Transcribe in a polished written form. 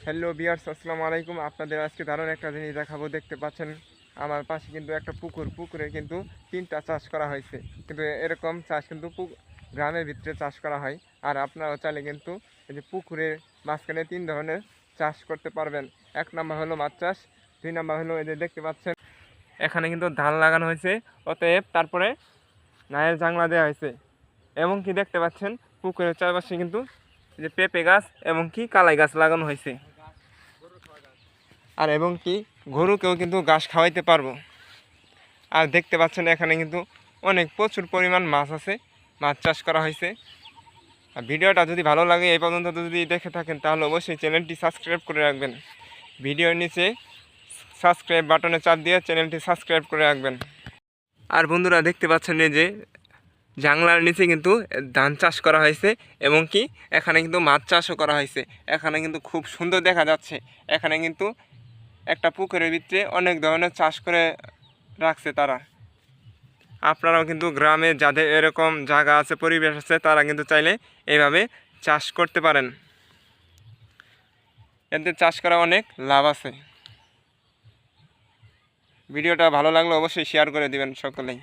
Hello viewers, আসসালামু আলাইকুম। আপনাদের আজকে দারুণ একটা জিনিস দেখাবো। দেখতে পাচ্ছেন আমার পাশে কিন্তু একটা পুকুরে কিন্তু তিনটা চাষ করা হয়েছে। কিন্তু এরকম চাষ কিন্তু গ্রামের ভিতরে চাষ করা হয়। আর আপনারাও চাইলে কিন্তু এই যে পুকুরের মাঝখানে তিন ধরনের চাষ করতে পারবেন। এক নাম্বার হলো মাছ চাষ, দুই নাম্বার হলো এই যে দেখতে পাচ্ছেন এখানে কিন্তু ধান লাগানো হয়েছে, অতএব তারপরে নায়ের জাংলা দেওয়া হয়েছে। এবং কি দেখতে পাচ্ছেন পুকুরের চারপাশে কিন্তু এই যে পেঁপে গাছ এবং কি কালাই গাছ লাগানো হয়েছে। আর এবং কি গরুকেও কিন্তু ঘাস খাওয়াইতে পারবো। আর দেখতে পাচ্ছেন এখানে কিন্তু প্রচুর পরিমাণ মাছ আছে, মাছ চাষ করা হয়েছে। আর ভিডিওটা যদি ভালো লাগে এই পর্যন্ত যদি দেখে থাকেন তাহলে অবশ্যই চ্যানেলটি সাবস্ক্রাইব করে রাখবেন। ভিডিওর নিচে সাবস্ক্রাইব বাটনে চাপ দিয়ে চ্যানেলটি সাবস্ক্রাইব করে রাখবেন। আর বন্ধুরা দেখতে পাচ্ছেন এই যে জাংলার নিচে কিন্তু ধান চাষ করা হয়েছে এবং কি এখানে কিন্তু মাছ চাষও করা হয়েছে। এখানে কিন্তু খুব সুন্দর দেখা যাচ্ছে। এখানে কিন্তু একটা পুকুরের ভিতরে অনেক ধরনের চাষ করে রাখছে তারা। আপনারাও কিন্তু গ্রামে যাদের এরকম জায়গা আছে, পরিবেশ আছে, তারা কিন্তু চাইলে এইভাবে চাষ করতে পারেন। এতে চাষ করা অনেক লাভ আছে। ভিডিওটা ভালো লাগলে অবশ্যই শেয়ার করে দিবেন সকলেই।